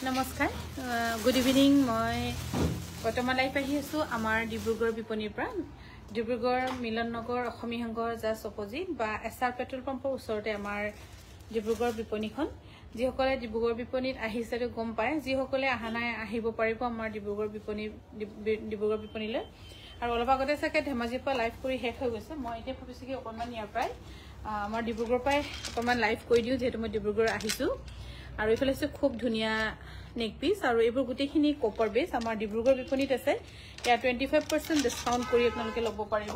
নমস্কাৰ good evening মই বৰ্তমান লাইভ আহি আছো আমাৰ ডিব্ৰুগড় বিপণীৰ পৰা ডিব্ৰুগড় মিলন নগৰ অসমী সংঘৰ জাষ্ট অপজিট বা এছআৰ পেট্ৰল পাম্পৰ ওচৰতে আমাৰ ডিব্ৰুগড় বিপণীখন যিসকলে ডিব্ৰুগড় বিপণীত আহিছে গম পায় যিসকলে আহা নাই আহিব পাৰিব আমাৰ ডিব্ৰুগড় বিপণীলৈ আৰু অলপ আগতে চাগে ধেমাজিৰ পৰা লাইভ কৰি শেষ হৈ গৈছে মই এতিয়া ভাবিছো কি অকণমান ইয়াৰ পৰাই আমাৰ ডিব্ৰুগড়ৰ পৰাই অকণমান লাইভ কৰি দিওঁ যেহেতু মই ডিব্ৰুগড় আহিছো আৰু এইফালে আছে খুব ধুনীয়া নেক পিস আৰু এইবোৰ গুটেখিনি কপাৰ বেস আমাৰ ডিব্ৰুগড় বিপণীত আছে ইয়া 25% ডিসকাউন্ট কৰি আপোনালোকে ল'ব পাৰিব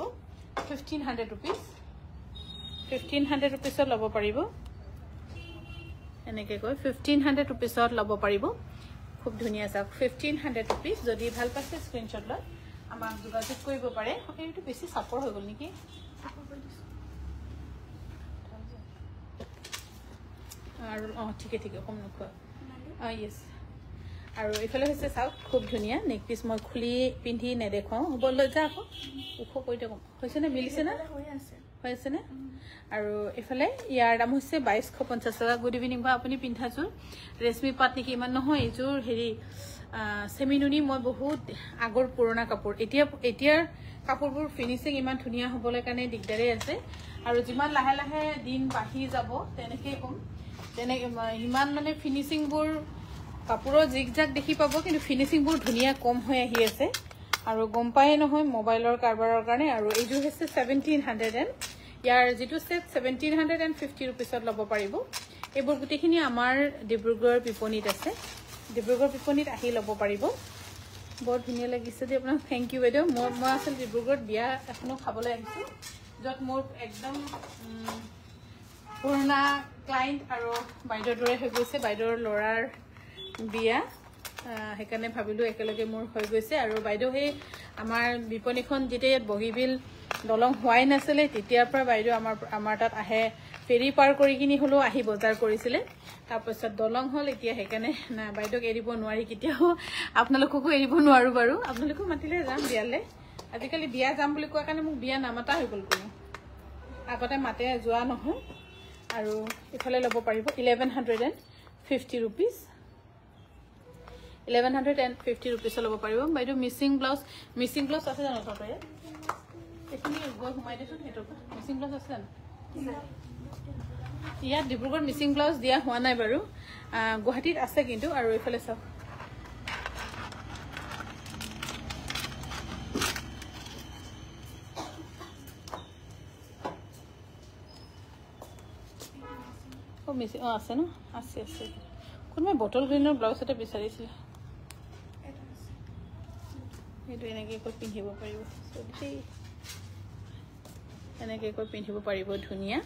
1500 रुपीस 1500 रुपीसত ল'ব পাৰিব এনেকে কয় 1500 रुपीसত ল'ব পাৰিব খুব ধুনীয়া আছে 1500 रुपीस যদি ভাল পাইছে স্ক্ৰিনশ্বট লৈ আমাক যোগাযোগ কৰিব পাৰে এইটো বেছি সাপৰ হৈ গল নেকি আৰু ঠিক আছে কম নকয় ইয়েস আৰু ইফালে হৈছে সাউথ খুব ধুনীয়া নেক পিস মই খুলি পিন্ধি নেদেখাও হ'ব লৈ যা আকৌ উখ কৈ দে কম হৈছে না মিলিছে না হৈ আছে না আৰু ইফালে ইয়াৰ দাম হৈছে 2250 টকা গুড ইভিনিং বা আপুনি পিন্ধাছো ৰেশমি পাট নেকি ইমান নহয় এইযোৰ হেৰি সেমিনুনি মই বহুত আগৰ পুৰণা কাপোৰ এতিয়া কাপোৰবোৰ ফিনিশিং ইমান ধুনীয়া হ'বলৈ কাৰণে দিগদাৰে আছে আৰু যিমান লাহে লাহে দিন বাঢ়ি যাব তেনেকৈ কম তেনে ইমান মানে ফিনিশিং বোৰ কাপোৰৰ জিগজাগ দেখি পাব কিন্তু ফিনিশিং বোৰ ধুনীয়া কম হৈ আহি আছে আৰু গম পাই নহয় মোবাইলৰ কাৰবাৰৰ কাৰণে আৰু এইযোৰ হৈছে 1700 ইয়াৰ যেটো সেট 1750 रुपीसত ল'ব পাৰিব এইবোৰ গুটেখিনি আমাৰ ডিব্ৰুগড় বিপণীত আছে ডিব্ৰুগড় বিপণীত আহি ল'ব পাৰিব বহুত ধুনীয়া লাগিছে যে আপোনাক থ্যাংক ইউ বাইদেউ মই আসল ডিব্ৰুগড়ত বিয়া এখনো খাবলৈ আহিছো যত মোৰ একদম পুৰণা ক্লায়েন্ট আৰু বাইদেউৰ দৰে হৈ গৈছে বাইদেউৰ লৰাৰ বিয়া হেকানে ভাবিলো একেলগে মোৰ হৈ গৈছে আৰু বাইদেউ হে আমাৰ বিপণীখন যেতিয়া বগীবিল দলং হোৱাই নাছিলে তেতিয়াৰ পৰা বাইদেউ আমাৰ তাত আহে ফেৰি পাৰ কৰি কিনি হলো আহি বজাৰ কৰিছিলে তাৰপিছত দলং হল এতিয়া হেকানে না বাইদেউক এৰিব নোৱাৰি কিতিয়াও আপোনালোককো এৰিব নোৱাৰো বাৰু আপোনালোকো মাতিলে যাম বিয়ালে আজিকালি বিয়া যাম বুলি কোৱা কাৰণে মোক বিয়া নামাতা হৈ গল কোনো আগতে মাতে যোৱা নহয় আৰু ইফালে ল'ব পাৰিব 1150 रुपीस 1150 रुपीस ল'ব পাৰিব বাইদেউ মিসিং ব্লাউজ আছে জানো ততে এখিনি গৈ ঘুমাই দিছো হেটো মিসিং ব্লাউজ আছে জানো ইয়াত ডিব্ৰুগড় মিসিং ব্লাউজ দিয়া হোৱা নাই বাৰু গুৱাহাটীত আছে কিন্তু আৰু ইফালে চাওক মিসিং আছে ন আছে কোনমে বটল গ্ৰীনৰ ব্লাউজ এটা বিচাৰিছিল এইটো এনেকৈ কৈ পিন্ধিব পাৰিব সবটি এনেকৈ কৈ পিন্ধিব পাৰিব ধুনীয়া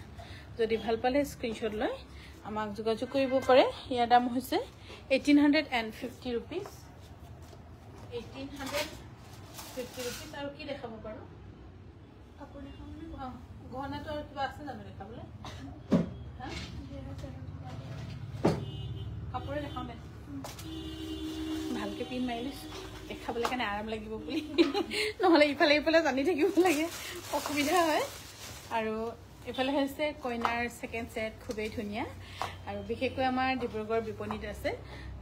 যদি ভাল পালে স্ক্ৰিনশ্বট লৈ আমাক যোগাযোগ কৰিব পাৰে ইয়াৰ দাম হৈছে 1850 रुपीस 1850 रुपीस আৰু কি দেখাব পাৰো কাপোৰ দেখাম না গহনাটো আৰু কিবা আছে জানো দেখাবলে হা কাপোৰে দেখাও দে ভালকে পিন মাৰিলিছ দেখাবলৈ কাৰণে আৰাম লাগিব বুলি নহলে ইফালে জানি থাকিব লাগে অসুবিধা হয় আৰু ইফালে হৈছে কইনাৰ সেকেন্ড সেট খুবেই ধুনীয়া আৰু বিশেষকৈ আমাৰ ডিব্ৰুগড় বিপণীত আছে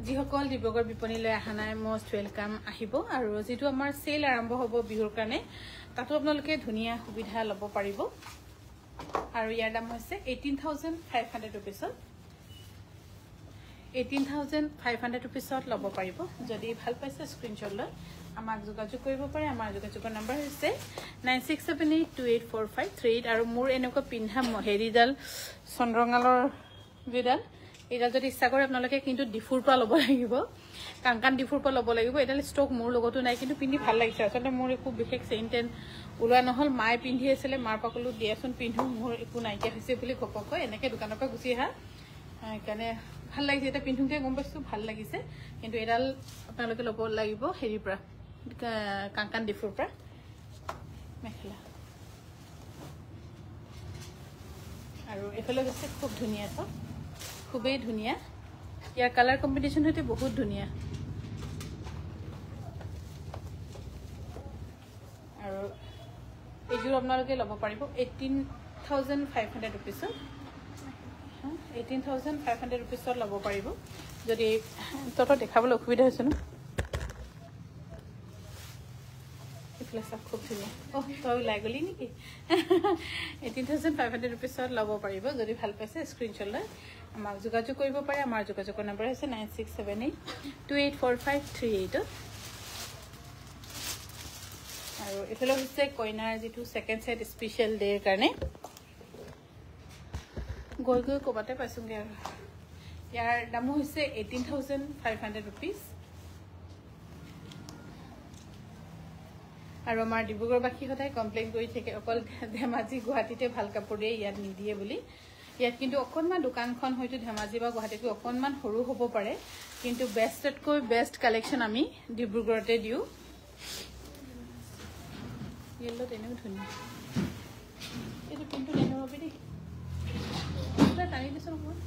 যিসকল ডিব্ৰুগড় বিপণীলৈ আহা নাই মোষ্ট ওয়েলকাম আহিব আৰু যেটো আমাৰ সেল আৰম্ভ হ'ব বিহুৰ কাৰণে তাতো আপোনালোকে ধুনীয়া সুবিধা ল'ব পাৰিব আৰু ইয়াৰ দাম হৈছে 18500 रुपीस 18500 रुपीसত ল'ব পাৰিব যদি ভাল পাইছে স্ক্ৰিনশ্বট লৈ আমাক যোগাযোগ কৰিব পাৰে আমাৰ যোগাযোগৰ নম্বৰ হৈছে 9678284538 আৰু মোৰ এনেকুৱা পিন্ধা হেৰিডাল চন্দ্ৰঙালৰ বিডাল এইডাল যদি ইচ্ছা কৰে আপোনালোকে কিন্তু ডিফুৰ পৰা ল'ব লাগিব কাংকান ডিফুৰ পৰা ল'ব লাগিব এডাল ষ্টক মোৰ লগতো নাই কিন্তু পিন্ধি ভাল লাগিছে আসলে মোৰ খুব বিশেষ চেইনটেন ওলোৱা নহল মাই পিন্ধি আছিল মাৰ পাকলো দিয়াচোন পিন্ধো মোৰ একো নাইকিয়া হৈছে বুলি ঘপকৈ এনেকৈ দোকানৰ পৰা গুচি আহা কাৰণে ভাল লাগিছে এটা পিন্ধুকে গম পাইছো ভাল লাগিছে কিন্তু এডাল আপোনালোকে ল'ব লাগিব হেৰি পৰা কাংকান ডিফুৰ পৰা মেখেলা আৰু এফালে হৈছে খুব ধুনীয়া তো খুবেই ধুনীয়া ইয়াৰ কালাৰ কম্বিনেশ্যন হতে বহুত ধুনীয়া আৰু এইযোৰ আপোনালোকে ল'ব পাৰিব 18500 रुपीस 18500 रुपीसত ল'ব পাৰিব যদি তহঁতৰ দেখাবলৈ অসুবিধা হৈছে ন এইফালে চাওক খুব ধুনীয়া তই ওলাই গলি নেকি 18,500 rupeesত ল'ব পাৰিব যদি ভাল পাইছে স্ক্ৰীনশ্বট লৈ আমাক যোগাযোগ কৰিব পাৰে আমাৰ যোগাযোগৰ নম্বৰ হৈছে 9678284538 আৰু এইফালে হৈছে কইনাৰ যিটো সেকেন্ড সেট স্পেশাল ডেৰ কাৰণে গৈ গৈ ক'বাতে পাইছোঁগৈ আৰু ইয়াৰ দামো হৈছে 18,500 rupees আৰু আমাৰ ডিব্ৰুগড়বাসী সদায় কমপ্লেইন কৰি থাকে অকল ধেমাজি গুৱাহাটীতে ভাল কাপোৰ দিয়ে ইয়াত নিদিয়ে বুলি ইয়াত কিন্তু অকণমান দোকানখন হয়তো ধেমাজি বা গুৱাহাটীতকৈ অকণমান সৰু হ'ব পাৰে কিন্তু বেষ্টতকৈ বেষ্ট কালেকশ্যন আমি ডিব্ৰুগড়তে দিওঁ येलो তেনেও ধুনীয়া এইটো কিন্তু নেনো হবে দেই এটা টানি দিছ নহয়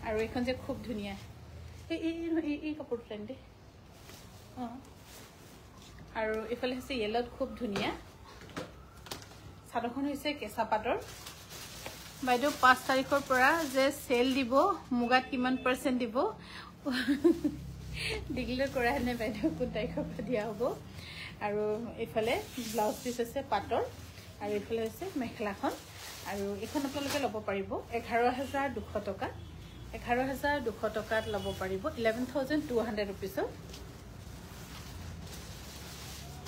আৰু এইখন যে খুব ধুনীয়া এই কাপোৰটো টানি দে আৰু এইফালে হৈছে য়েলত খুব ধুনীয়া চাদৰখন হৈছে কেঁচা পাটৰ বাইদেউ 5 তাৰিখৰ পৰা যে সেল দিব মুগাত কিমান % দিব ডিক্লেয়াৰ কৰা হেনে বাইদেউ কোন তাৰিখৰ পৰা দিয়া হ'ব আৰু এইফালে ব্লাউজ পিচ আছে পাটৰ আৰু এইফালে হৈছে মেখেলাখন আৰু এইখন আপোনালোকে ল'ব পাৰিব 11,200 টকা 11,200 টকাত ল'ব পাৰিব 11,200 rupeesত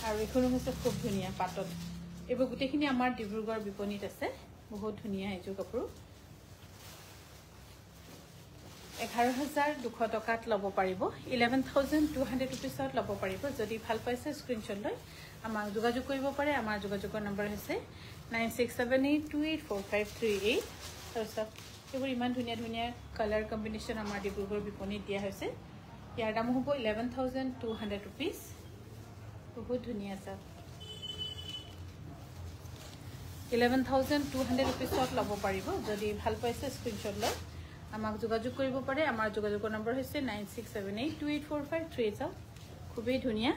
আৰু এইখনো হৈছে খুব ধুনীয়া পাটত এইবোৰ গোটেইখিনি আমাৰ ডিব্ৰুগড় বিপণীত আছে বহুত ধুনীয়া এইযোৰ কাপোৰ 11,200 টকাত ল'ব পাৰিব 11,200 rupeesত ল'ব পাৰিব যদি ভাল পাইছে স্ক্ৰীনশ্বট লৈ আমাক যোগাযোগ কৰিব পাৰে আমাৰ যোগাযোগৰ নম্বৰ হৈছে 9678284538 তাৰপিছত এইবোৰ ইমান ধুনীয়া ধুনীয়া কালাৰ কম্বিনেশ্যন আমাৰ ডিব্ৰুগড় বিপণীত দিয়া হৈছে ইয়াৰ দাম হ'ব 11,200 rupees বহুত ধুনীয়া আছে 11,200 rupeesত ল'ব পাৰিব যদি ভাল পাইছে স্ক্ৰীনশ্বট লৈ আমাক যোগাযোগ কৰিব পাৰে আমাৰ যোগাযোগৰ নম্বৰ হৈছে 9678284538 খুবেই ধুনীয়া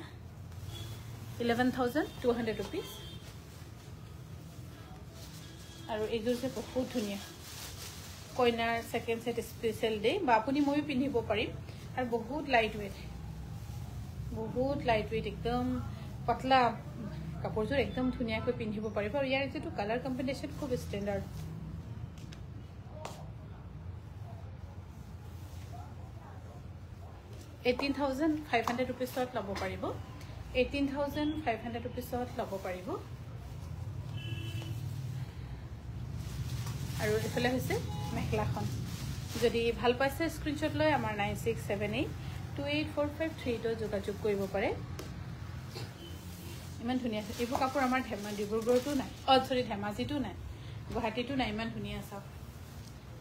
11,200 rupees আৰু এইযোৰ যে বহুত ধুনীয়া কইনাৰ সেকেন্ড সেট স্পেশাল ডে বা আপুনি ময়ো পিন্ধিব পাৰিম আৰু বহুত লাইট ৱেইট একদম পাতলা কাপোৰযোৰ একদম ধুনীয়াকৈ পিন্ধিব পাৰিব আৰু ইয়াৰ যিটো কালাৰ কম্বিনেশ্যন খুব ষ্টেণ্ডাৰ্ড 18,500 rupeesত ল'ব পাৰিব 18,500 rupeesত ল'ব পাৰিব আৰু এইফালে হৈছে মেখেলাখন যদি ভাল পাইছে স্ক্ৰীনশ্বট লৈ আমাৰ 9678284538 যোগাযোগ কৰিব পাৰে ইমান ধুনীয়া আছে এইবোৰ কাপোৰ আমাৰ ডিব্ৰুগড়তো নাই ধেমাজিতো নাই গুৱাহাটীতো নাই ইমান ধুনীয়া চাওক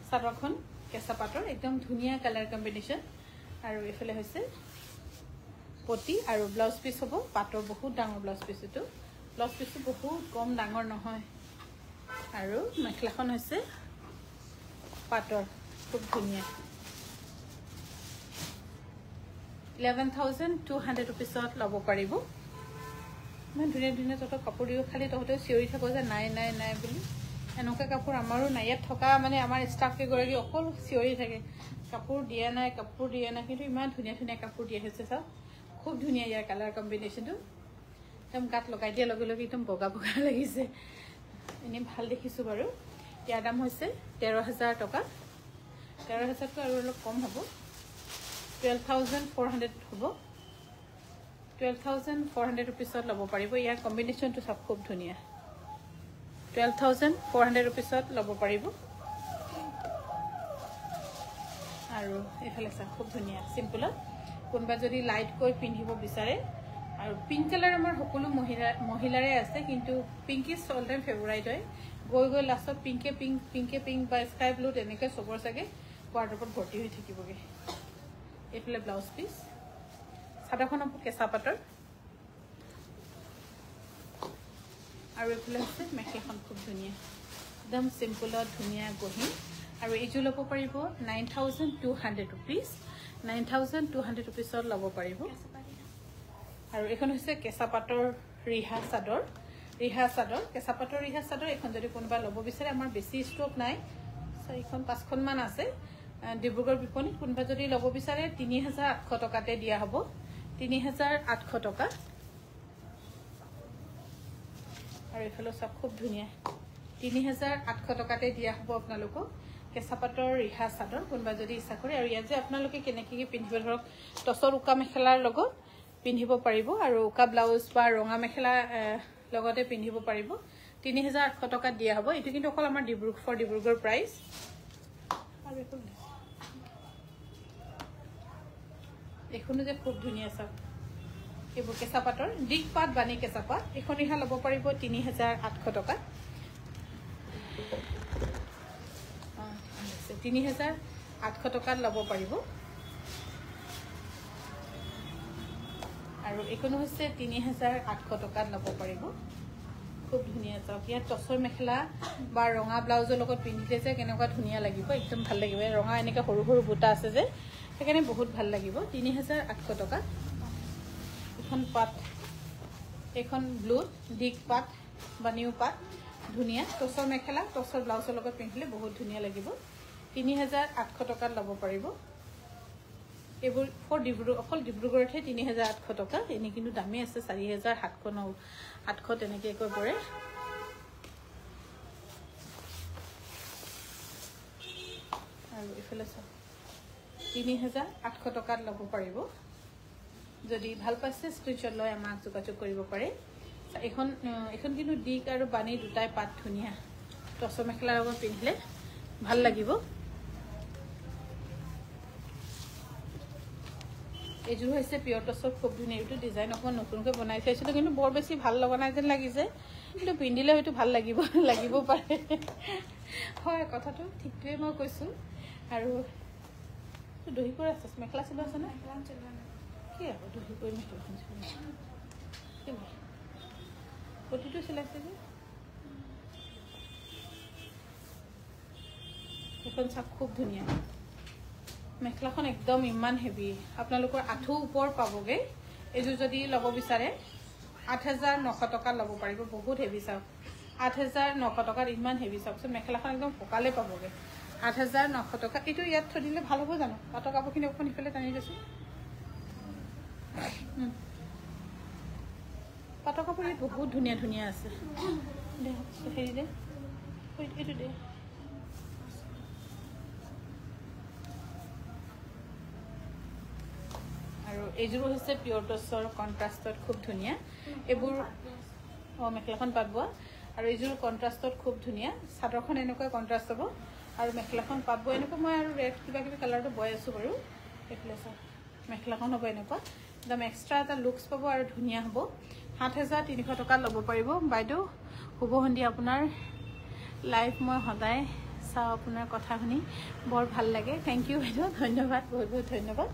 চাদৰখন কেঁচা পাটৰ একদম ধুনীয়া কালাৰ কম্বিনেশ্যন আৰু এইফালে হৈছে পটি আৰু ব্লাউজ পিচ হ'ব পাটৰ বহুত ডাঙৰ ব্লাউজ পিচ এইটো ব্লাউজ পিচটো বহুত কম ডাঙৰ নহয় আৰু মেখেলাখন হৈছে পাটৰ খুব ধুনীয়া 11,200 rupeesত ল'ব পাৰিব ইমান ধুনীয়া ধুনীয়া তহঁতৰ কাপোৰ দিব খালি তহঁতেও চিঞৰি থাকো যে নাই নাই নাই বুলি এনেকুৱা কাপোৰ আমাৰো নাই ইয়াত থকা মানে আমাৰ ষ্টাফ কেইগৰাকী অকল চিঞৰি থাকে কাপোৰ দিয়া নাই কিন্তু ইমান ধুনীয়া ধুনীয়া কাপোৰ দিয়া হৈছে চাওক খুব ধুনীয়া ইয়াৰ কালাৰ কম্বিনেশ্যনটো একদম গাত লগাই দিয়াৰ লগে লগে একদম বগা বগা লাগিছে এনেই ভাল দেখিছোঁ বাৰু ইয়াৰ দাম হৈছে 13,000 টকা 13,000টো আৰু অলপ কম হ'ব 12,400 হ'ব 12,400 rupeesত ল'ব পাৰিব ইয়াৰ কম্বিনেশ্যনটো চাওক খুব ধুনীয়া 12,400 rupeesত ল'ব পাৰিব আৰু এইফালে চাওক খুব ধুনীয়া চিম্পলত কোনোবা যদি লাইটকৈ পিন্ধিব বিচাৰে আৰু পিংক কালাৰ আমাৰ সকলো মহিলাৰে আছে কিন্তু pink is all time favourite হয় গৈ লাষ্টত পিংকে পিংক বা স্কাই ব্লু তেনেকৈ চবৰ চাগে ৱাৰ্ড্ৰবত ভৰ্তি হৈ থাকিবগৈ এইফালে ব্লাউজ পিচ চাদৰখন হ'ব কেঁচা পাটৰ আৰু এইফালে হৈছে মেখেলাখন খুব ধুনীয়া একদম চিম্পলত ধুনীয়া গহীন আৰু এইযোৰ ল'ব পাৰিব 9,200 rupees 9,200 rupeesত ল'ব পাৰিব আৰু এইখন হৈছে কেঁচা পাটৰ ৰিহা চাদৰ ৰিহা চাদৰ কেঁচা পাটৰ ৰিহা চাদৰ এখন যদি কোনোবা ল'ব বিচাৰে আমাৰ বেছি ষ্টক নাই 4-5খন মান আছে ডিব্ৰুগড় বিপণীত কোনোবা যদি ল'ব বিচাৰে 3800 টকাতে দিয়া হ'ব 3800 টকা আৰু এফালে সব খুব ধুনিয়া 3800 টকাতে দিয়া হ'ব আপোনালোকক কেঁচা পাটৰ ৰিহা চাদৰ কোনোবা যদি ইচ্ছা কৰে আৰু ইয়াত যে আপোনালোকে কেনেকৈ কি পিন্ধিব ধৰক টছৰ উকা মেখেলাৰ লগত পিন্ধিব পাৰিব আৰু উকা ব্লাউজ বা ৰঙা মেখেলা লগতে পিন্ধিব পাৰিব 3800 টকা দিয়া হ'ব এটো কিন্তু অকল আমাৰ ডিব্ৰুগড় প্ৰাইস আৰু এখনো যে খুব ধুনিয়া সব এইবোৰ কেঁচা পাটৰ দিক পাট বানি কেঁচা পাট এখন ৰিহা ল'ব পাৰিব 3800 টকা 3800 টকাত ল'ব পাৰিব আৰু এখনো হৈছে 3800 টকাত ল'ব পাৰিব খুব ধুনিয়া চাওক ইয়াত টছৰ মেখেলা বা ৰঙা ব্লাউজৰ লগত পিন্ধিলে যে কেনেকুৱা ধুনিয়া লাগিব একদম ভাল লাগিব ৰঙা এনেকা সৰু সৰু বুটা আছে যে সেইকাৰণে বহুত ভাল লাগিব 3800 টকা এখন পাট এখন ব্লু দিক পাট বা নিউ পাট ধুনিয়া টছৰ মেখেলা টছৰ ব্লাউজৰ লগত পিন্ধিলে বহুত ধুনিয়া লাগিব 3800 টকাত ল'ব পাৰিব এবোৰ ফৰ ডিব্ৰুগড়তে 3800 টকা এনে কিন্তু দামী আছে 4700 তেনেকৈ কৈ পৰে আৰু ইফালে চাওক 3800 টকাত ল'ব পাৰিব যদি ভাল পাইছে স্ক্ৰিনশ্বট লৈ আমাক যোগাযোগ কৰিব পাৰে এখন কিন্তু দিক আৰু বানি দুটাই পাট ধুনিয়া টছৰ মেখেলাৰ লগত পিন্ধিলে ভাল লাগিব এযোৰ হৈছে পিয়ৰ টছৰ খুব ধুনিয়া এইটো ডিজাইন অকমান নতুনকৈ বনাই চাইছিলো কিন্তু বৰ বেছি ভাল লগা নাই যেন লাগিছে কিন্তু পিন্ধিলে হয়তো ভাল লাগিব পাৰে হয় কথাটো ঠিকটোৱে মই কৈছো আৰু দহি কৰি আছে মেখেলা চিলোৱা আছে না কি হ'ব দহি কৰি মেখেলাখন চিলোৱা প্ৰতিটো চিলাইছে যে এখন চাপ খুব ধুনিয়া মেখেলাখন একদম ইমান হেভি আপোনালোকৰ আঠু ওপৰ পাবগে এযোৰ যদি ল'ব বিচাৰে 8900 টকা ল'ব পাৰিব বহুত হেভি চাওক 8900 টকাত ইমান হেভি চাওক মেখেলাখন একদম পকালে পাবগে 8900 টকা এটো ইয়াত থৈ দিলে ভাল হ'ব জানো পাটৰ কাপোৰখিনি অকণ ইফালে টানি দিছো পাটৰ কাপোৰ বহুত ধুনিয়া আছে দে হেৰি দে এইটো দে আৰু এযোৰ হৈছে পিয়ৰ টছৰ কন্ট্ৰাষ্টত খুব ধুনিয়া এবোৰ মেখেলাখন পাতবোৱা আৰু এযোৰ কন্ট্ৰাষ্টত খুব ধুনিয়া চাদৰখন এনেকুৱা কন্ট্ৰাষ্ট হ'ব আৰু মেখেলাখন পাতবোৱা এনেকুৱা মই আৰু ৰেড কিবা কিবি কালাৰটো বয় আছো বাৰু এইফালে চাওক মেখেলাখন হ'ব এনেকুৱা একদম এক্সট্ৰা এটা লুকছ পাব আৰু ধুনিয়া হ'ব 7300 টকা ল'ব পাৰিব বাইদেউ শুভ সন্ধিয়া আপোনাৰ লাইভ মই সদায় চাও আপোনাৰ কথা শুনি বৰ ভাল লাগে থ্যাংক ইউ বাইদেউ ধন্যবাদ বহুত ধন্যবাদ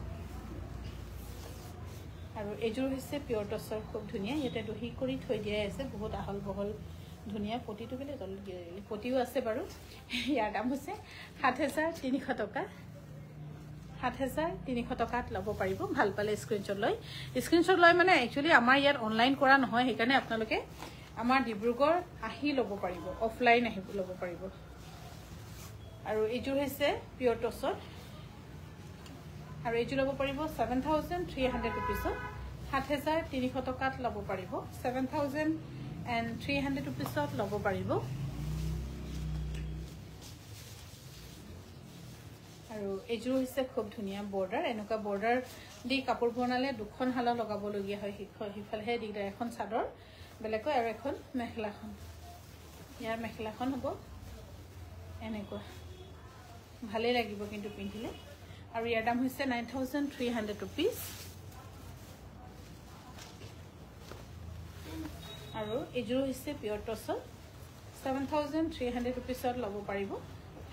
আৰু এযোৰ হৈছে পিয়ৰ টছৰ খুব ধুনিয়া ইয়াতে দহি কৰি থৈ দিয়াই আছে বহুত আহল বহল ধুনিয়া পটিটো বেলে জলদি গিৰিলে পটিও আছে বাৰু ইয়াৰ দাম হৈছে 7300 টকা 7300 টকাত ল'ব পাৰিব ভাল পালে স্ক্ৰিনশ্বট লৈ মানে একচুয়ালি আমাৰ ইয়াত অনলাইন কৰা নহয় সেইকাৰণে আপোনালোকে আমাৰ ডিব্ৰুগড় আহি ল'ব পাৰিব অফলাইন আহি ল'ব পাৰিব আৰু এযোৰ হৈছে পিয়ৰ টছৰ আৰু এযোৰ ল'ব পাৰিব 7300 रुपीसত 7300 টকাত ল'ব পাৰিব 7300 रुपीसত ল'ব পাৰিব আৰু এযোৰ হৈছে খুব ধুনিয়া বৰ্ডাৰ এনেকুৱা বৰ্ডাৰ দি কাপোৰ বনালে দুখন হালা লগাব লগিয়া হয় হিফালহে দিগদাৰ এখন চাদৰ বেলেকৈ আৰু এখন মেখেলাখন ইয়াৰ মেখেলাখন হ'ব এনেকুৱা ভালে লাগিব কিন্তু পিন্ধিলে আৰু ইয়াৰ দাম হৈছে 9300 रुपीस আৰু এযোৰ হৈছে পিয়ৰ টছৰ 7300 रुपीसত ল'ব পাৰিব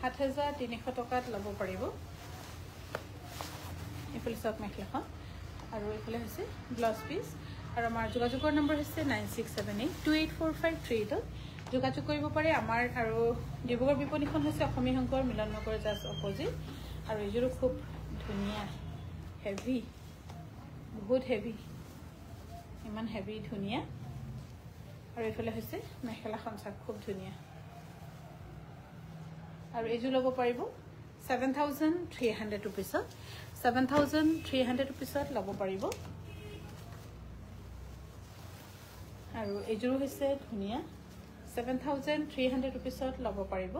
7300 টকাত ল'ব পাৰিব এফালে সব মেখেলাখন আৰু এফালে হৈছে ব্লাউজ পিস আৰু আমাৰ যোগাযোগৰ নম্বৰ হৈছে 9678284538 যোগাযোগ কৰিব পাৰে আমাৰ আৰু ডিব্ৰুগড় বিপণীখন হৈছে অসমী শংকৰ মিলন নগৰ জাষ্ট অপোজিট আৰু এযোৰ খুব ধুনিয়া হেভি বহুত হেভি ইমান হেভি ধুনিয়া আৰু এইফালে হৈছে মেখেলাখন চাওক খুব ধুনীয়া আৰু এইযোৰ ল'ব পাৰিব 7,300 rupees 7,300 rupees ল'ব পাৰিব আৰু এইযোৰ হৈছে ধুনীয়া 7,300 rupees ল'ব পাৰিব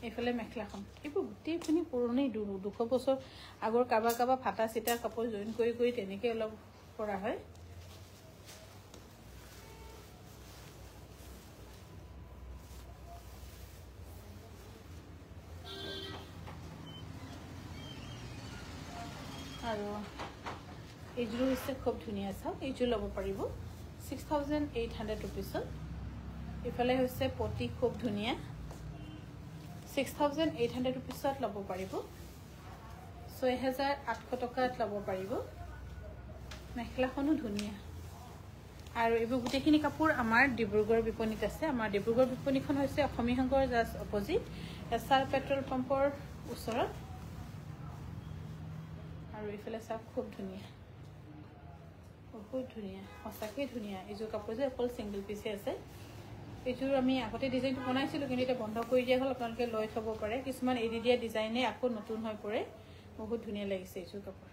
এইফালে মেখেলাখন এইবোৰ গোটেইখিনি পুৰণি 200 বছৰ আগৰ কাবা ফাটা চিটা কাপোৰ জইন কৰি তেনেকৈ অলপ কৰা হয় আৰু এইযোৰ হৈছে খুব ধুনীয়া চাওক এইযোৰ ল'ব পাৰিব 6,800 rupees এইফালে হৈছে পটি খুব ধুনীয়া 6,800 rupees ল'ব পাৰিব 6,800 টকাত ল'ব পাৰিব মেখেলাখনো ধুনীয়া আৰু এইবোৰ গোটেইখিনি কাপোৰ আমাৰ ডিব্ৰুগড় বিপণীত আছে আমাৰ ডিব্ৰুগড় বিপণীখন হৈছে অসমী সংঘৰ জাষ্ট অপজিট এছআৰ পেট্ৰল পাম্পৰ ওচৰত আৰু এইফালে চাওক খুব ধুনীয়া বহুত ধুনীয়া সঁচাকৈ ধুনীয়া এইযোৰ কাপোৰ যে অকল ছিংগল পিচে আছে এইযোৰ আমি আগতে ডিজাইনটো বনাইছিলোঁ কিন্তু এতিয়া বন্ধ কৰি দিয়া হ'ল আপোনালোকে লৈ থ'ব পাৰে কিছুমান এৰি দিয়া ডিজাইনে আকৌ নতুন হৈ পৰে বহুত ধুনীয়া লাগিছে এইযোৰ কাপোৰ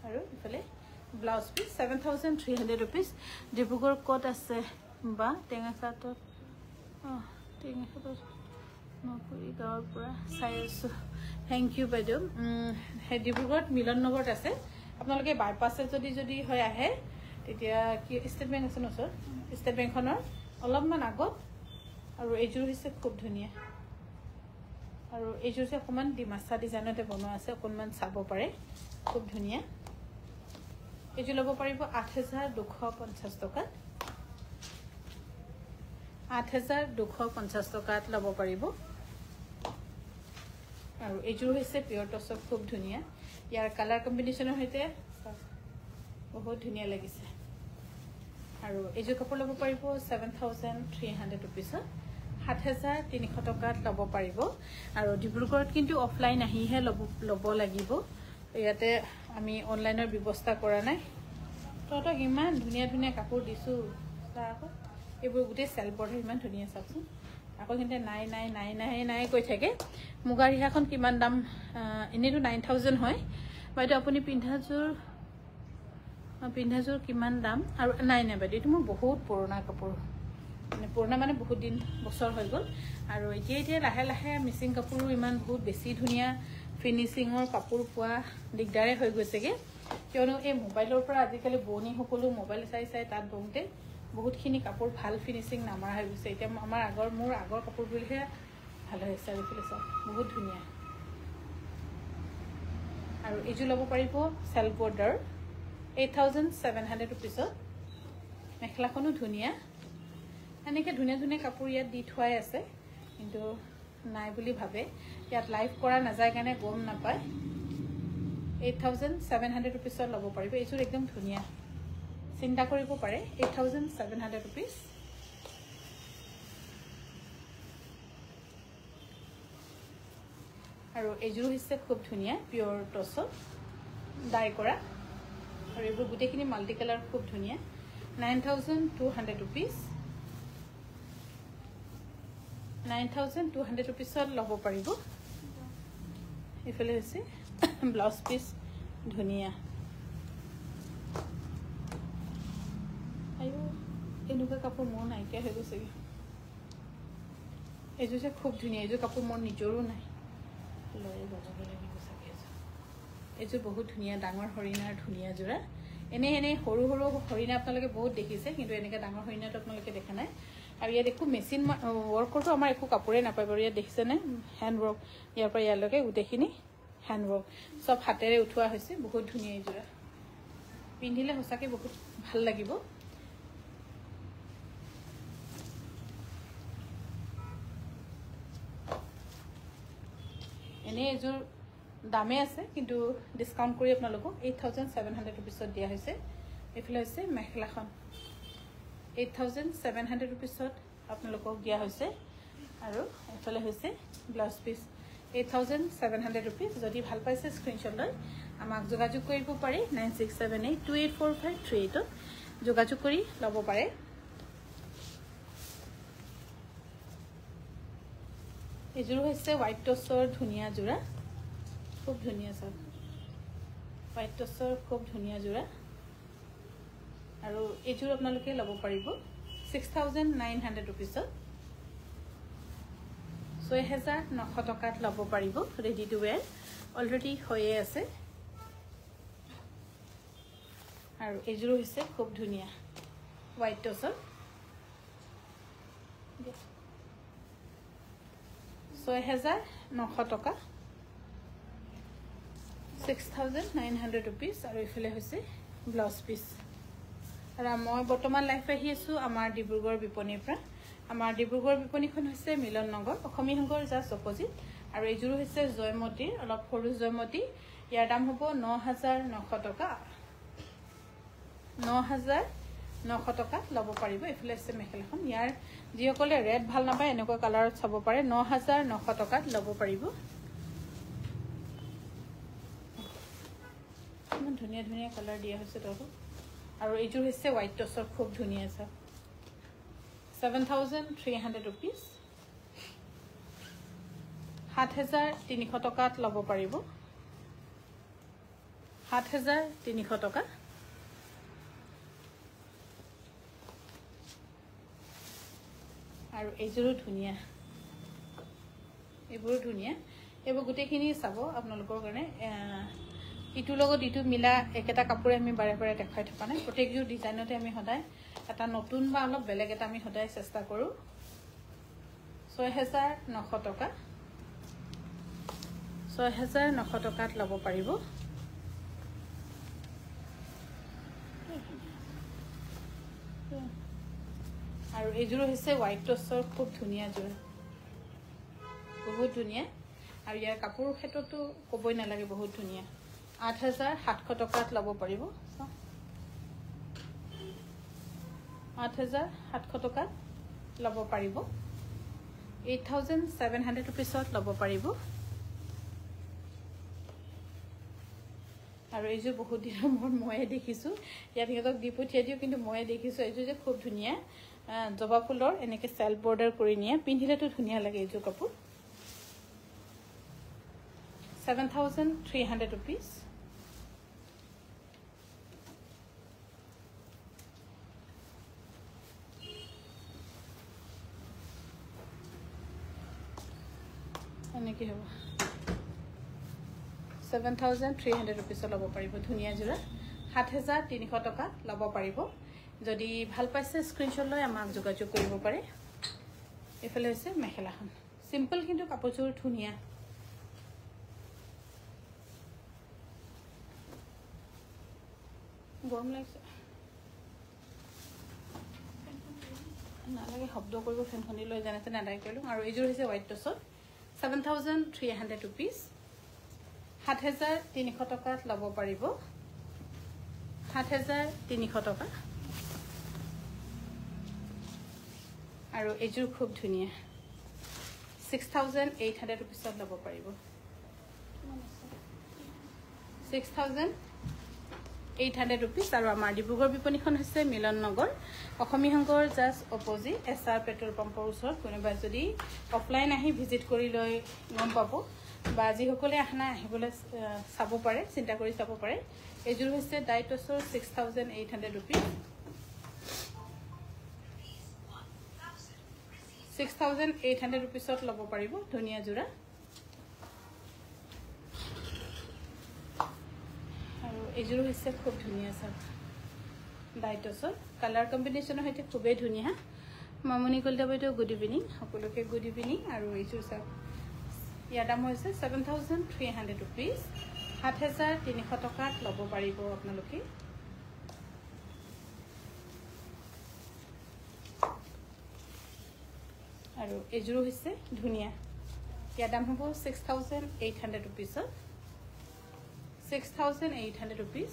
আৰু এইফালে ব্লাউজ পিচ 7,300 rupees ডিব্ৰুগড় ক'ত আছে বা টেঙাখাটত টেঙাখাটত নপুৰী গাঁৱৰ পৰা চাই আছোঁ থেংক ইউ বাইদেউ ডিব্ৰুগড়ত মিলন নগৰত আছে আপোনালোকে বাইপাছে যদি হয় আহে তেতিয়া কি ষ্টেট বেংক আছে ন ওচৰত ষ্টেট বেংকখনৰ অলপমান আগত আৰু এইযোৰ হৈছে খুব ধুনীয়া আৰু এইযোৰ যে অকণমান ডিমাচা ডিজাইনতে বনোৱা আছে অকণমান চাব পাৰে খুব ধুনীয়া এইযোৰ ল'ব পাৰিব 8,250 টকাত 8,250 টকাত ল'ব পাৰিব আৰু এইযোৰ হৈছে পিয়ৰ টচৰ খুব ধুনীয়া ইয়াৰ কালাৰ কম্বিনেশ্যনৰ সৈতে বহুত ধুনীয়া লাগিছে আৰু এইযোৰ কাপোৰ ল'ব পাৰিব 7,300 rupees 7,300 টকাত ল'ব পাৰিব আৰু ডিব্ৰুগড়ত কিন্তু অফলাইন আহিহে ল'ব লাগিব ইয়াতে আমি অনলাইনৰ ব্যৱস্থা কৰা নাই তহঁতক ইমান ধুনীয়া ধুনীয়া কাপোৰ দিছোঁ আকৌ এইবোৰ গোটেই চেলবৰ্ডহে ইমান ধুনীয়া চাওকচোন আকৌ কিন্তু নাই কৈ থাকে মুগা ৰিহাখন কিমান দাম এনেইতো 9,000 হয় বাইদেউ আপুনি পিন্ধাযোৰ কিমান দাম আৰু নাই বাইদেউ এইটো মোৰ বহুত পুৰণা কাপোৰ মানে পুৰণা মানে বহুত দিন বছৰ হৈ গ'ল আৰু এতিয়া লাহে লাহে মিচিং কাপোৰো ইমান বহুত বেছি ধুনীয়া ফিনিচিঙৰ কাপোৰ পোৱা দিগদাৰে হৈ গৈছেগৈ কিয়নো এই মোবাইলৰ পৰা আজিকালি বোৱনীসকলো মোবাইল চাই তাত বওঁতে বহুতখিনি কাপোৰ ভাল ফিনিচিং নামাৰা হৈ গৈছে এতিয়া মোৰ আগৰ কাপোৰ বুলিহে ভাল হৈছে আৰু এইফালে চাওক বহুত ধুনীয়া আৰু এইযোৰ ল'ব পাৰিব চেল্ফ বৰ্ডাৰ 8,700 rupees মেখেলাখনো ধুনীয়া এনেকৈ ধুনীয়া ধুনীয়া কাপোৰ ইয়াত দি থোৱাই আছে কিন্তু নাই বুলি ভাবে ইয়াত লাইভ কৰা নাযায় কাৰণে গম নাপায় 8,700 rupees ল'ব পাৰিব এইযোৰ একদম ধুনীয়া চিন্তা কৰিব পাৰে 8,700 rupees আৰু এইযোৰ হৈছে খুব ধুনীয়া পিয়ৰ টচত ডাই কৰা আৰু এইবোৰ গোটেইখিনি মাল্টি কালাৰ খুব ধুনীয়া 9,200 rupees 9,200 rupees ল'ব পাৰিব এইফালে হৈছে ব্লাউজ পিচ ধুনীয়া আৰু এনেকুৱা কাপোৰ মোৰ নাইকিয়া হৈ গৈছেগৈ এইযোৰ যে খুব ধুনীয়া এইযোৰ কাপোৰ মোৰ নিজৰো নাই লৈ বজাব লাগিব চাগে এইযোৰ বহুত ধুনীয়া ডাঙৰ হৰিণাৰ ধুনীয়া যোৰা এনেই সৰু হৰিণা আপোনালোকে বহুত দেখিছে কিন্তু এনেকৈ ডাঙৰ হৰিণাটো আপোনালোকে দেখা নাই আৰু ইয়াত একো মেচিন ৱৰ্কৰটো আমাৰ একো কাপোৰে নাপায় বাৰু ইয়াত দেখিছেনে হেণ্ড ৱৰ্ক ইয়াৰ পৰা ইয়ালৈকে গোটেইখিনি হেণ্ড ৱৰ্ক চব হাতেৰে উঠোৱা হৈছে বহুত ধুনীয়া এইযোৰা পিন্ধিলে সঁচাকৈ বহুত ভাল লাগিব এনেই এইযোৰ দামে আছে কিন্তু ডিছকাউণ্ট কৰি আপোনালোকক 8,700 rupees দিয়া হৈছে এইফালে হৈছে মেখেলাখন 8,700 rupees আপোনালোকক দিয়া হৈছে আৰু এইফালে হৈছে ব্লাউজ পিচ 8,700 rupees যদি ভাল পাইছে স্ক্ৰীনশ্বট লৈ আমাক যোগাযোগ কৰিব পাৰি 9678284538 যোগাযোগ কৰি ল'ব পাৰে এইযোৰ হৈছে হোৱাইট টছৰ ধুনীয়া যোৰা খুব ধুনীয়া চাওক হোৱাইট টছৰ খুব ধুনীয়া যোৰা আৰু এইযোৰ আপোনালোকে ল'ব পাৰিব 6900 rupeesত 6900 টকাত ল'ব পাৰিব ৰেডি টু ওয়্যাৰ অলৰেডি হৈয়ে আছে আৰু এইযোৰ হৈছে খুব ধুনীয়া হোৱাইট টছৰ 6900 টকা 6900 rupees আৰু ইফালে হৈছে ব্লাউজ পিস আৰু মই বৰ্তমান লাইভ আহি আছো আমাৰ ডিব্ৰুগড় বিপণীৰ পৰা আমাৰ ডিব্ৰুগড় বিপণীখন হৈছে মিলন নগৰ অসমী সংঘৰ জাষ্ট অপোজিট আৰু এইযোৰ হৈছে জয়মতীৰ অলপ সৰু জয়মতী ইয়াৰ দাম হ'ব 9900 টকা 9900 টকা ল'ব পাৰিব ইফালে আছে মেখেলাখন ইয়াৰ যিসকলে ৰেড ভাল নাপায় এনেকুৱা কালাৰত চাব পাৰে 9900 টকাত ল'ব পাৰিব ইমান ধুনীয়া ধুনীয়া কালাৰ দিয়া হৈছে তহঁত আৰু এইযোৰ হৈছে হোৱাইট টছৰ খুব ধুনীয়া আছে 7300 rupees 7300 টকাত ল'ব পাৰিব 7300 টকা আৰু এইযোৰো ধুনীয়া এইবোৰ ধুনীয়া এইবোৰ গোটেইখিনি চাব আপোনালোকৰ কাৰণে ইটোৰ লগত ইটো মিলা একেটা কাপোৰে আমি বাৰে বাৰে দেখাই থকা নাই প্ৰত্যেকযোৰ ডিজাইনতে আমি সদায় এটা নতুন বা অলপ বেলেগ এটা আমি সদায় চেষ্টা কৰোঁ 6900 টকা 6900 টকাত ল'ব পাৰিব আৰু এইযোৰো হৈছে হোৱাইট টছৰ খুব ধুনীয়া যোৰ বহুত ধুনীয়া আৰু ইয়াৰ কাপোৰ ক্ষেত্ৰতো ক'বই নালাগে বহুত ধুনীয়া 8700 টকাত ল'ব পাৰিব 8700 টকাত ল'ব পাৰিব 8700 rupeesত ল'ব পাৰিব আৰু এইযোৰ বহুত দিনৰ ময়ে দেখিছো ইয়াত সিহঁতক দি পঠিয়াই দিও কিন্তু ময়ে দেখিছো এইযোৰ যে খুব ধুনীয়া জবা ফুলৰ এনেকে সেলফ বৰ্ডাৰ কৰি নিয়া পিন্ধিলেতো ধুনীয়া লাগে এইযোৰ কাপোৰ 7300 rupees এনেকে হ'ব 7300 rupees ল'ব পাৰিব ধুনীয়া যোৰা 7300 টকা ল'ব পাৰিব যদি ভাল পাইছে স্ক্ৰিনশ্বট লৈ আমাক যোগাযোগ কৰিব পাৰে এফালে হৈছে মেখেলাখন সিম্পল কিন্তু কাপোৰযোৰ ধুনীয়া গৰম লাগিছে নালাগে শব্দ কৰিব ফেনখন লৈ জানেতে নাদাই কৰিলো আৰু এইযোৰ হৈছে হোৱাইট টছৰ 7300 rupees 7300 টকাত ল'ব পাৰিব 7300 টকা আৰু এইযোৰ খুব ধুনীয়া 6800 rupeesত ল'ব পাৰিব 6800 rupees আৰু আমাৰ ডিব্ৰুগড় বিপণীখন হৈছে মিলন নগৰ অসমী সংঘৰ জাষ্ট অপোজিট এছআৰ পেট্ৰল পাম্পৰ ওচৰত কোনোবা যদি অফলাইন আহি ভিজিট কৰি লৈ গম পাব বা যিসকলে আহনা আহিবলৈ চাব পাৰে চিন্তা কৰি চাব পাৰে এইযোৰ হৈছে ডাইট টছৰ 6800 rupees 6800 rupeesত ল'ব পাৰিব ধুনীয়া যোৰা আৰু এইযোৰ হৈছে খুব ধুনীয়া চাওক ডাইটছৰ কালাৰ কম্বিনেশ্যনৰ সৈতে খুবেই ধুনীয়া মামনি কলিতা বাইদেউ গুড ইভিনিং সকলোকে গুড ইভিনিং আৰু এইযোৰ চাওক ইয়াৰ দাম হৈছে 7300 rupees 7300 টকাত ল'ব পাৰিব আপোনালোকে আৰু এইযোৰ হৈছে ধুনীয়া ইয়াৰ দাম হ'ব 6800 rupees 6800 rupees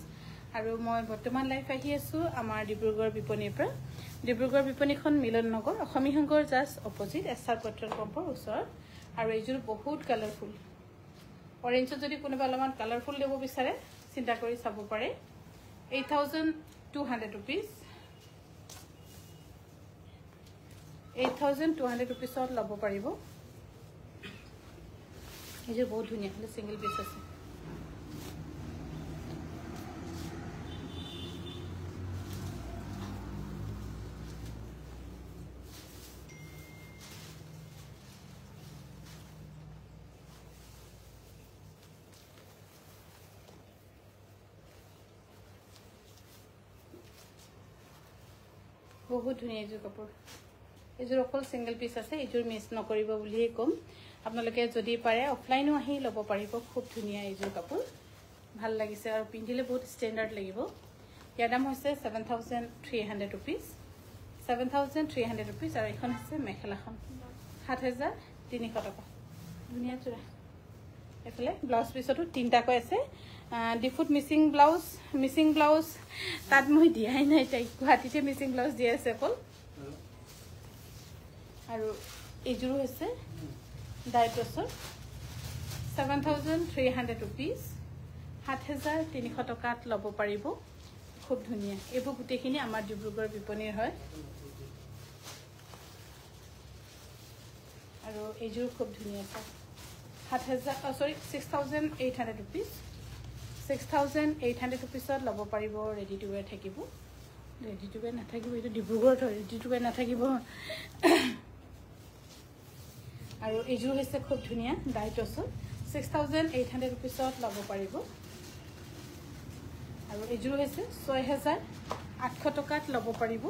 আৰু মই বৰ্তমান লাইভ আহি আছো আমাৰ ডিব্ৰুগড় বিপণীৰ পৰা ডিব্ৰুগড় বিপণীখন মিলন নগৰ অসমী সংঘৰ জাষ্ট অপোজিট এছআৰ পেট্ৰল পাম্পৰ ওচৰত আৰু এইযোৰ বহুত কালাৰফুল অৰেঞ্জত যদি কোনোবা অলপমান কালাৰফুল ল'ব বিচাৰে চিন্তা কৰি চাব পাৰে 8200 rupees 8,200 rupeesত ল'ব পাৰিব এইযোৰ বহুত ধুনীয়া সিঙ্গল পিস আছে বহুত ধুনীয়া এইযোৰ কাপোৰ এইযোৰ অকল সিঙ্গল পিস আছে এইযোৰ মিস নকৰিব বুলিয়ে কম আপোনালোকে যদি পাৰে অফলাইনো আহি ল'ব পাৰিব খুব ধুনীয়া এইযোৰ কাপোৰ ভাল লাগিছে আৰু পিন্ধিলে বহুত ষ্টেণ্ডাৰ্ড লাগিব ইয়াৰ দাম হৈছে 7,300 rupees 7,300 rupees আৰু এখন আছে মেখেলাখন 7,300 টকা ধুনীয়া চুৰা এফালে ব্লাউজ পিছতো তিনটাকৈ আছে ডিফুট মিসিং ব্লাউজ তাত মই দিয়াই নাই তাই গুৱাহাটীতে মিসিং ব্লাউজ দিয়া আছে অকল আৰু এইযোৰো হৈছে ডাইটছৰ 7,300 rupees 7,300 টকাত ল'ব পাৰিব খুব ধুনীয়া এইবোৰ গোটেইখিনি আমাৰ ডিব্ৰুগড় বিপণীৰ হয় আৰু এইযোৰ খুব ধুনীয়া আছে 6,800 rupees 6,800 rupeesত ল'ব পাৰিব ৰেডি টু ওয়্যাৰ থাকিব ৰেডি টু ওয়্যাৰ নাথাকিব এইটো ডিব্ৰুগড়ত হয় ৰেডি টু ওয়্যাৰ নাথাকিব আৰু এইযোৰ হৈছে খুব ধুনীয়া ডাইটছৰ 6,800 rupeesত ল'ব পাৰিব আৰু এইযোৰ হৈছে 6,800 টকাত ল'ব পাৰিব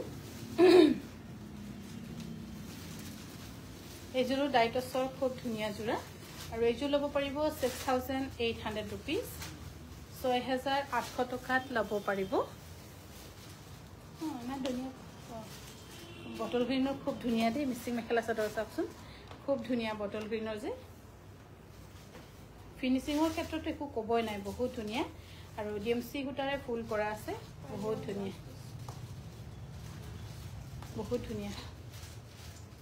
এইযোৰো ডাইটছৰ খুব ধুনীয়া জোৰা আৰু এইযোৰ ল'ব পাৰিব 6,800 rupees 6,800 টকাত ল'ব পাৰিব ইমান ধুনীয়া বটল গ্ৰীনৰ খুব ধুনীয়া দেই মিচিং মেখেলা চাদৰ চাওকচোন খুব ধুনীয়া বটল গ্ৰীনৰ যে ফিনিশিঙৰ ক্ষেত্ৰত একো ক'বই নাই বহুত ধুনীয়া আৰু ডিএমসি গুটাৰে ফুল কৰা আছে বহুত ধুনীয়া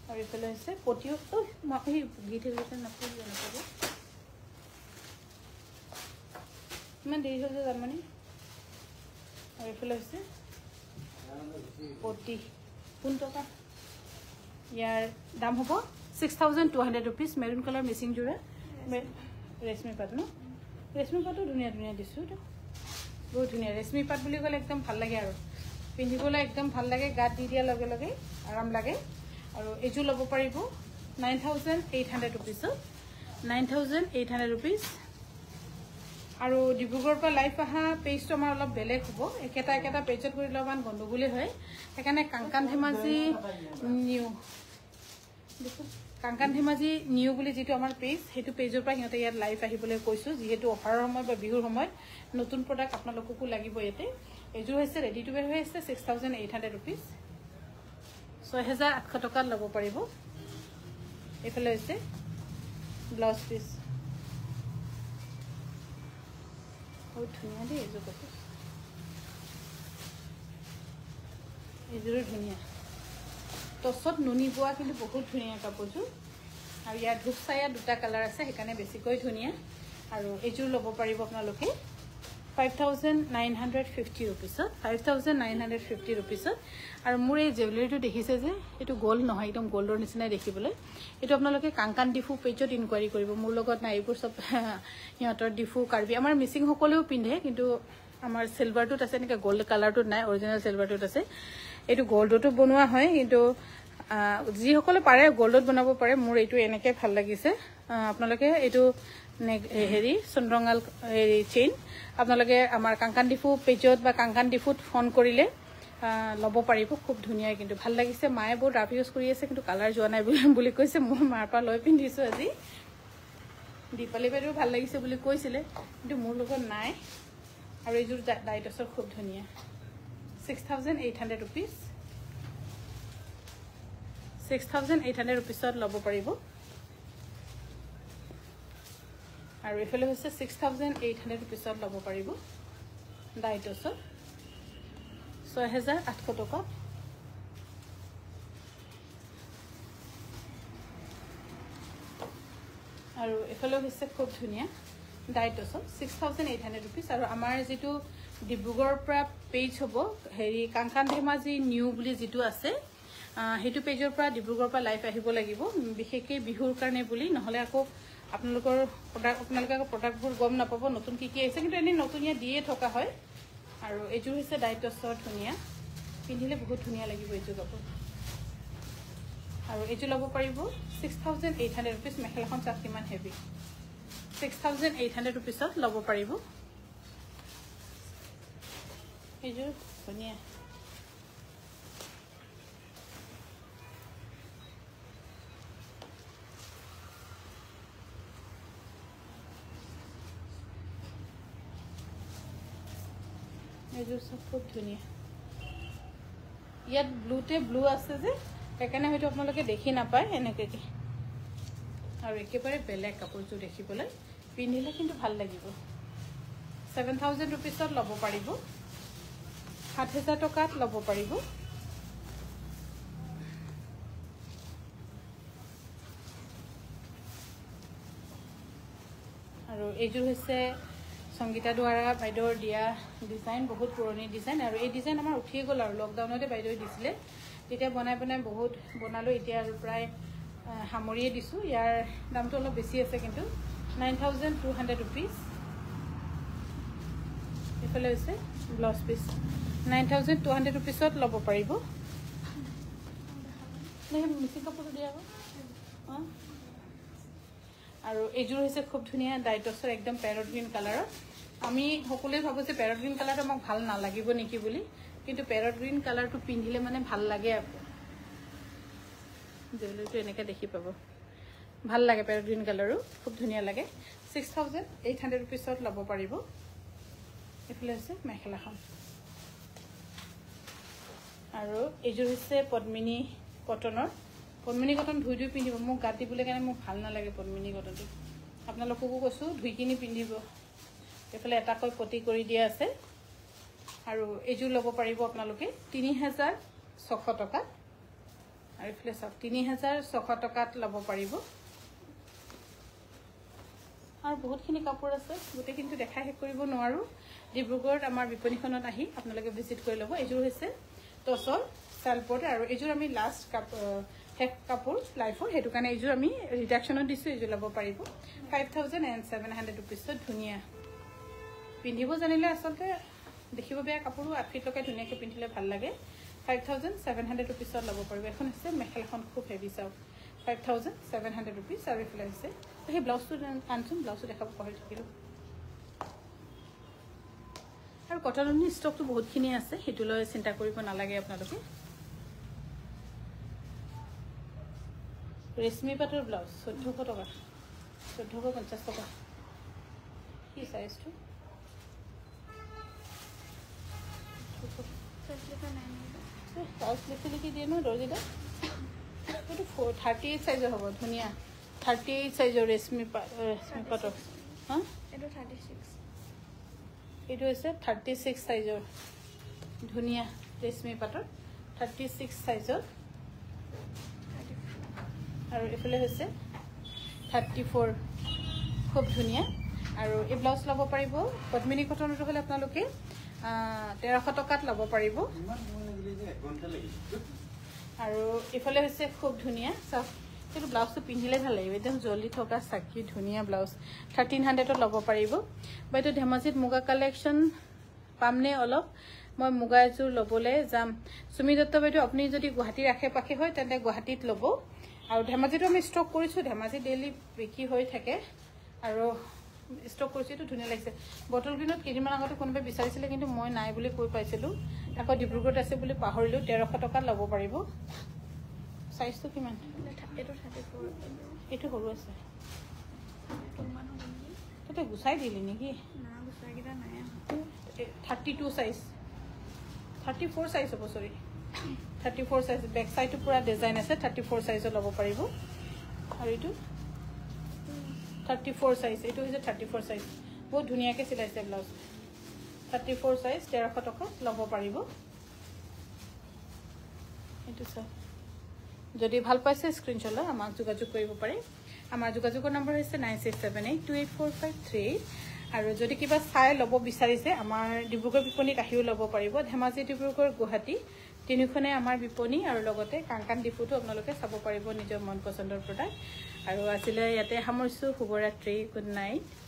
আৰু এইফালে হৈছে পটিও মই গীত নকৰিব ইমান দেৰি হৈ যায় জানমানি আৰু এইফালে হৈছে পটি কোন টকা ইয়াৰ দাম হ'ব 6,200 rupees মেৰুন কালাৰ মিচিং জোৰা ৰেশমি পাট ন ৰেশমি পাটো ধুনীয়া ধুনীয়া দিছোঁ বহুত ধুনীয়া ৰেশমি পাট বুলি ক'লে একদম ভাল লাগে আৰু পিন্ধিবলৈ একদম ভাল লাগে গাত দি দিয়াৰ লগে লগে আৰাম লাগে আৰু এইযোৰ ল'ব পাৰিব 9,800 rupees 9,800 rupees আৰু ডিব্ৰুগড়ৰ পৰা লাইভ অহা পেজটো আমাৰ অলপ বেলেগ হ'ব একেটা পেজত কৰিলে অলপমান গণ্ডগোলে হয় সেইকাৰণে কাংকান ধেমাজি নিউ বুলি যিটো আমাৰ পেজ সেইটো পেজৰ পৰা সিহঁতে ইয়াত লাইভ আহিবলৈ কৈছোঁ যিহেতু অফাৰৰ সময়ত বা বিহুৰ সময়ত নতুন প্ৰডাক্ট আপোনালোককো লাগিব ইয়াতে এইযোৰ হৈছে ৰেডি টু ওয়্যাৰ হৈ আছে 6,800 rupees 6,800 টকাত ল'ব পাৰিব এইফালে হৈছে ব্লাউজ পিচ বহুত ধুনীয়া দেই এইযোৰ কাপোৰ এইযোৰো ধুনীয়া টছত নুনি বোৱা কিন্তু বহুত ধুনীয়া কাপোৰযোৰ আৰু ইয়াৰ ধূপচায়া দুটা কালাৰ আছে সেইকাৰণে বেছিকৈ ধুনীয়া আৰু এইযোৰ ল'ব পাৰিব আপোনালোকে 5,950 rupees 5,950 rupees আৰু মোৰ এই জুৱেলাৰীটো দেখিছে যে এইটো গোল্ড নহয় একদম গোল্ডৰ নিচিনাই দেখিবলৈ এইটো আপোনালোকে কাংকান ডিফু পেজত ইনকুৱাৰী কৰিব মোৰ লগত নাই এইবোৰ সব সিহঁতৰ ডিফু কাৰ্বি আমাৰ মিচিং সকলেও পিন্ধে কিন্তু আমাৰ সিলভাৰটোত আছে এনেকৈ গোল্ড কালাৰটোত নাই অৰিজিনেল সিলভাৰটোত আছে এইটো গোল্ডতো বনোৱা হয় কিন্তু যিসকলে পাৰে গোল্ডত বনাব পাৰে মোৰ এইটো এনেকৈ ভাল লাগিছে আপোনালোকে এইটো হেৰি চন্দ্ৰঙাল হেৰি চেইন আপোনালোকে আমাৰ কাংকান ডিফু পেজত বা কাংকান ডিফুত ফোন কৰিলে ল'ব পাৰিব খুব ধুনীয়া কিন্তু ভাল লাগিছে মায়ে বহুত ৰাফ ইউজ কৰি আছে কিন্তু কালাৰ যোৱা নাই বুলি কৈছে মোৰ মাৰ পৰা লৈ পিন্ধিছোঁ আজি দীপালী বাইদেউ ভাল লাগিছে বুলি কৈছিলে কিন্তু মোৰ লগত নাই আৰু এইযোৰ ডাইটছৰ খুব ধুনীয়া 6,800 rupees 6,800 rupeesত ল'ব পাৰিব আৰু এইফালে হৈছে 6,800 rupeesত ল'ব পাৰিব ডাইটছৰ 6,800 টকা আৰু এইফালে হৈছে খুব ধুনীয়া ডাইটছৰ 6,800 rupees আৰু আমাৰ যিটো ডিব্ৰুগড়ৰ পৰা পেজ হ'ব হেৰি কাংকান ধেমাজি নিউ বুলি যিটো আছে সেইটো পেজৰ পৰা ডিব্ৰুগড়ৰ পৰা লাইভ আহিব লাগিব বিশেষকৈ বিহুৰ কাৰণে বুলি নহ'লে আকৌ আপোনালোকে আকৌ প্ৰডাক্টবোৰ গম নাপাব নতুন কি আহিছে কিন্তু এনেই নতুনীয়া দিয়ে থকা হয় আৰু এইযোৰ হৈছে ডাইটছৰ ধুনীয়া পিন্ধিলে বহুত ধুনীয়া লাগিব এইযোৰ কাপোৰ আৰু এইযোৰ ল'ব পাৰিব 6,800 rupees মেখেলাখন চাওক কিমান হেভি 6,800 rupeesত ল'ব পাৰিব এইযোৰ ধুনীয়া এইযোৰ চব খুব ধুনীয়া ইয়াত ব্লুতে ব্লু আছে যে সেইকাৰণে হয়তো আপোনালোকে দেখি নাপায় এনেকৈ আৰু একেবাৰে বেলেগ কাপোৰযোৰ দেখিবলৈ পিন্ধিলে কিন্তু ভাল লাগিব 7,000 rupeesত ল'ব পাৰিব 7,000 টকাত ল'ব পাৰিব আৰু এইযোৰ হৈছে সংগীতা দ্বাৰা বাইদেউৰ দিয়া ডিজাইন বহুত পুৰণি ডিজাইন আৰু এই ডিজাইন আমাৰ উঠিয়ে গ'ল আৰু লকডাউনতে বাইদেৱে দিছিলে তেতিয়া বনাই বহুত বনালোঁ এতিয়া আৰু প্ৰায় সামৰিয়ে দিছোঁ ইয়াৰ দামটো অলপ বেছি আছে কিন্তু 9,200 rupees এইফালে হৈছে ব্লাউজ পিচ 9,200 rupeesত ল'ব পাৰিব মিচিং কাপোৰটো দিয়া হ'ব আৰু এইযোৰ হৈছে খুব ধুনীয়া ডাইটছৰ একদম পেৰট গ্ৰীণ কালাৰৰ আমি সকলোৱে ভাবোঁ যে পেৰট গ্ৰীণ কালাৰটো আমাক ভাল নালাগিব নেকি বুলি কিন্তু পেৰট গ্ৰীণ কালাৰটো পিন্ধিলে মানে ভাল লাগে আকৌ জুৱেলাৰীটো এনেকৈ দেখি পাব ভাল লাগে পেৰট গ্ৰীণ কালাৰো খুব ধুনীয়া লাগে 6,800 rupeesত ল'ব পাৰিব এইফালে হৈছে মেখেলাখন আৰু এইযোৰ হৈছে পদ্মিনী কটনৰ পদ্মিনী কটন ধুই পিন্ধিব মোক গাত দিবলৈ কাৰণে মোক ভাল নালাগে পদ্মিনী কটনটো আপোনালোককো কৈছোঁ ধুই কিনি পিন্ধিব এইফালে এটাকৈ পটি কৰি দিয়া আছে আৰু এইযোৰ ল'ব পাৰিব আপোনালোকে 3,600 টকাত আৰু এইফালে চাওক 3,600 টকাত ল'ব পাৰিব আৰু বহুতখিনি কাপোৰ আছে গোটেইখিনিটো দেখাই শেষ কৰিব নোৱাৰোঁ ডিব্ৰুগড়ত আমাৰ বিপণীখনত আহি আপোনালোকে ভিজিট কৰি ল'ব এইযোৰ হৈছে টচৰ চালপট আৰু এইযোৰ আমি লাষ্ট শেষ কাপোৰ লাইফৰ সেইটো কাৰণে এইযোৰ আমি ৰিডাকশ্যনত দিছোঁ এইযোৰ ল'ব পাৰিব 5,700 rupeesত ধুনীয়া পিন্ধিব জানিলে আচলতে দেখিব বেয়া কাপোৰো আউটফিট লগাই ধুনীয়াকৈ পিন্ধিলে ভাল লাগে 5,700 rupeesত ল'ব পাৰিব এখন হৈছে মেখেলাখন খুব হেভি চাওক 5,700 rupees আৰু এইফালে হৈছে সেই ব্লাউজটো আনচোন ব্লাউজটো দেখাব পাহৰি থাকিলোঁ আৰু কটনৰ ষ্টকটো বহুতখিনি আছে সেইটোলৈ চিন্তা কৰিব নালাগে আপোনালোকে ৰেশমি পাটৰ ব্লাউজ 1,400 টকা 1,450 টকা কি চাইজটো ব্লাউজ লিখি দিয়ে ন দৰ্জিদা এইটো 38 চাইজৰ হ'ব ধুনীয়া 38 চাইজৰ ৰেশমি পাটৰ হাঁ এইটো 36 এইটো হৈছে 36 চাইজৰ ধুনীয়া ৰেশমি পাটৰ 36 চাইজৰ আৰু এইফালে হৈছে 34 খুব ধুনীয়া আৰু এই ব্লাউজ ল'ব পাৰিব পদ্মিনী কটনটো হ'লে আপোনালোকে 1,300 টকাত ল'ব পাৰিব আৰু এইফালে হৈছে খুব ধুনীয়া চাওক এইটো ব্লাউজটো পিন্ধিলে ভাল লাগিব একদম জল্দি থকা চাকি ধুনীয়া ব্লাউজ 1,300ত ল'ব পাৰিব বাইদেউ ধেমাজিত মুগা কালেকশ্যন পামনে অলপ মই মুগা এযোৰ ল'বলৈ যাম সুমি দত্ত বাইদেউ আপুনি যদি গুৱাহাটীৰ আশে পাশে হয় তেন্তে গুৱাহাটীত ল'ব আৰু ধেমাজিটো আমি ষ্টক কৰিছোঁ ধেমাজি ডেইলি বিক্ৰী হৈ থাকে আৰু ষ্টক কৰিছোঁ এইটো ধুনীয়া লাগিছে বটল গ্ৰীণত কেইদিনমান আগতে কোনোবাই বিচাৰিছিলে কিন্তু মই নাই বুলি কৈ পাইছিলোঁ আকৌ ডিব্ৰুগড়ত আছে বুলি পাহৰিলোঁ 1,300 টকাত ল'ব পাৰিব সাইজটো কিমান এইটো 34 এইটো সৰু আছে ততে গুছাই দিলি নেকি না গুছাই কিটা নাই 32 সাইজ 34 সাইজ হ'ব সৰি 34 সাইজ বেক সাইডটো পুৰা ডিজাইন আছে 34 সাইজৰ ল'ব পাৰিব আৰু এইটো 34 সাইজ এইটো হৈছে 34 সাইজ বহুত ধুনীয়াকৈ চিলাইছে ব্লাউজ 34 সাইজ 1,300 টকা ল'ব পাৰিব এইটো চাওক যদি ভাল পাইছে স্ক্ৰিনশ্বট লৈ আমাক যোগাযোগ কৰিব পাৰে আমাৰ যোগাযোগৰ নম্বৰ হৈছে 9678284538 আৰু যদি কিবা চাই ল'ব বিচাৰিছে আমাৰ ডিব্ৰুগড় বিপণীত আহিও ল'ব পাৰিব ধেমাজি ডিব্ৰুগড় গুৱাহাটী তিনিখনে আমাৰ বিপণী আৰু লগতে কাংকান ডিপুটো আপোনালোকে চাব পাৰিব নিজৰ মন পছন্দৰ প্ৰডাক্ট আৰু আজিলৈ ইয়াতে সামৰিছোঁ শুভৰাত্ৰি গুড নাইট